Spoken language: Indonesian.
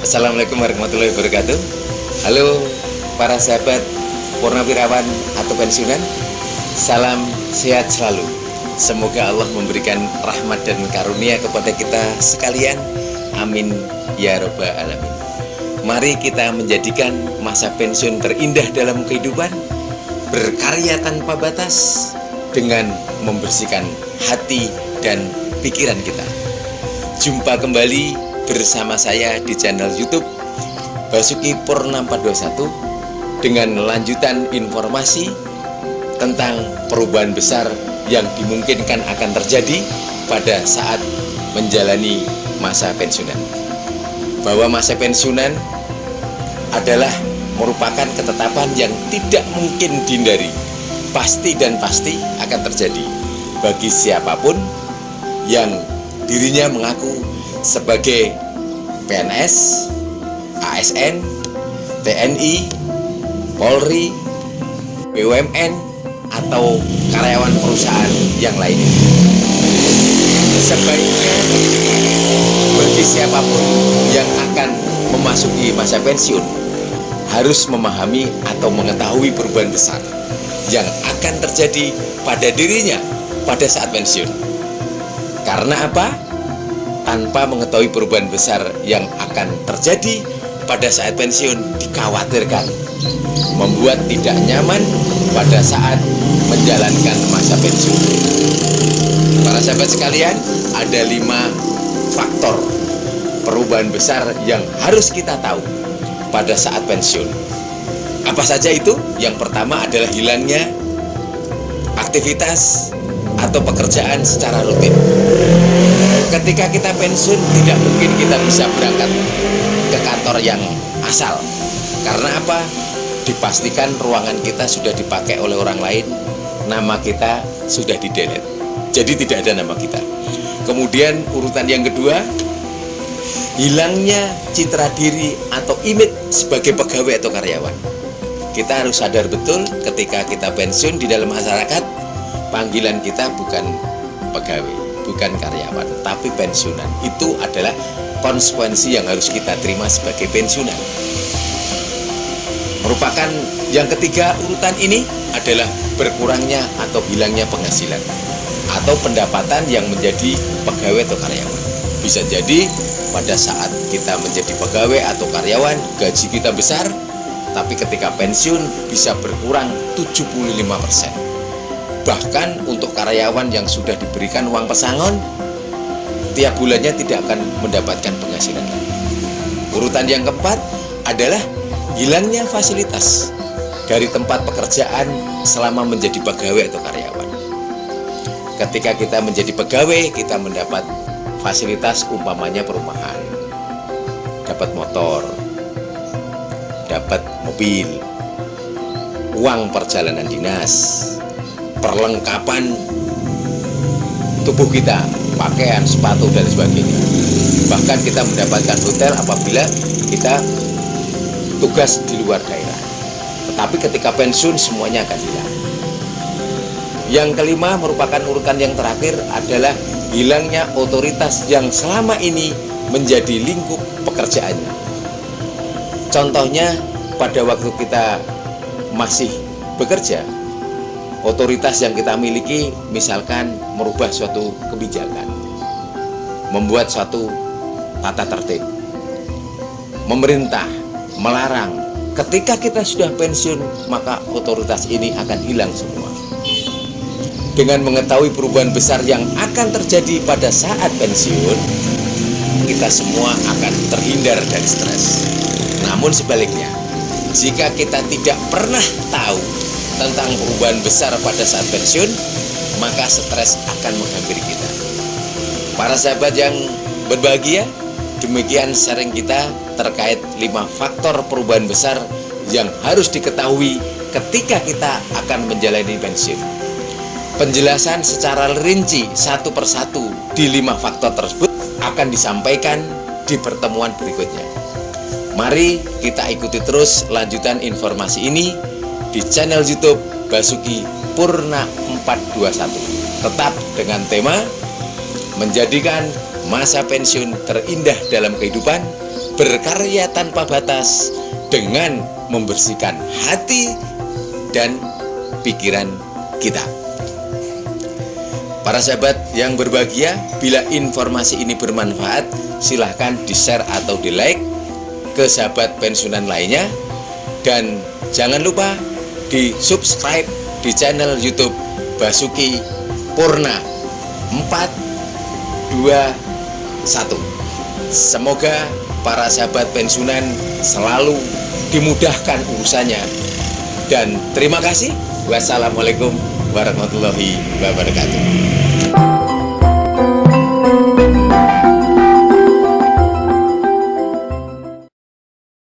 Assalamualaikum warahmatullahi wabarakatuh. Halo para sahabat purnawirawan atau pensiunan, salam sehat selalu. Semoga Allah memberikan rahmat dan karunia kepada kita sekalian. Amin ya robbal alamin. Mari kita menjadikan masa pensiun terindah dalam kehidupan, berkarya tanpa batas dengan membersihkan hati dan pikiran kita. Jumpa kembali bersama saya di channel YouTube Basuki Purna 421 dengan lanjutan informasi tentang perubahan besar yang dimungkinkan akan terjadi pada saat menjalani masa pensiunan. Bahwa masa pensiunan adalah merupakan ketetapan yang tidak mungkin dihindari, pasti dan pasti akan terjadi bagi siapapun yang dirinya mengaku sebagai PNS, ASN, TNI, Polri, BUMN, atau karyawan perusahaan yang lainnya. Sebaiknya bagi siapapun yang akan memasuki masa pensiun harus memahami atau mengetahui perubahan besar yang akan terjadi pada dirinya pada saat pensiun. Karena apa? Tanpa mengetahui perubahan besar yang akan terjadi pada saat pensiun, dikhawatirkan membuat tidak nyaman pada saat menjalankan masa pensiun. Para sahabat sekalian, ada 5 faktor perubahan besar yang harus kita tahu pada saat pensiun. Apa saja itu? Yang pertama adalah hilangnya aktivitas atau pekerjaan secara rutin. Ketika kita pensiun, tidak mungkin kita bisa berangkat ke kantor yang asal. Karena apa? Dipastikan ruangan kita sudah dipakai oleh orang lain, nama kita sudah di-delete. Jadi tidak ada nama kita. Kemudian urutan yang kedua, hilangnya citra diri atau image sebagai pegawai atau karyawan. Kita harus sadar betul ketika kita pensiun di dalam masyarakat, panggilan kita bukan pegawai, bukan karyawan, tapi pensiunan. Itu adalah konsekuensi yang harus kita terima sebagai pensiunan. Merupakan yang ketiga urutan ini adalah berkurangnya atau hilangnya penghasilan atau pendapatan yang menjadi pegawai atau karyawan. Bisa jadi pada saat kita menjadi pegawai atau karyawan, gaji kita besar, tapi ketika pensiun bisa berkurang 75%. Bahkan untuk karyawan yang sudah diberikan uang pesangon, tiap bulannya tidak akan mendapatkan penghasilan lagi. Urutan yang keempat adalah hilangnya fasilitas dari tempat pekerjaan selama menjadi pegawai atau karyawan. Ketika kita menjadi pegawai, kita mendapat fasilitas umpamanya perumahan, dapat motor, dapat mobil, uang perjalanan dinas, perlengkapan tubuh kita, pakaian, sepatu, dan sebagainya. Bahkan kita mendapatkan hotel apabila kita tugas di luar daerah. Tetapi ketika pensiun semuanya akan hilang. Yang kelima merupakan urutan yang terakhir adalah hilangnya otoritas yang selama ini menjadi lingkup pekerjaannya. Contohnya pada waktu kita masih bekerja, otoritas yang kita miliki misalkan merubah suatu kebijakan, membuat suatu tata tertib, memerintah, melarang. Ketika kita sudah pensiun, maka otoritas ini akan hilang semua. Dengan mengetahui perubahan besar yang akan terjadi pada saat pensiun, kita semua akan terhindar dari stres. Namun sebaliknya, jika kita tidak pernah tahu tentang perubahan besar pada saat pensiun, maka stres akan menghampiri kita. Para sahabat yang berbahagia, demikian sharing kita terkait 5 faktor perubahan besar yang harus diketahui ketika kita akan menjalani pensiun. Penjelasan secara rinci satu persatu di 5 faktor tersebut akan disampaikan di pertemuan berikutnya. Mari kita ikuti terus lanjutan informasi ini di channel YouTube Basuki Purna 421. Tetap dengan tema menjadikan masa pensiun terindah dalam kehidupan, berkarya tanpa batas dengan membersihkan hati dan pikiran kita. Para sahabat yang berbahagia, bila informasi ini bermanfaat, silahkan di-share atau di-like ke sahabat pensiunan lainnya. Dan jangan lupa di-subscribe di channel YouTube Basuki Purna 421. Semoga para sahabat pensiunan selalu dimudahkan urusannya. Dan terima kasih. Wassalamualaikum warahmatullahi wabarakatuh.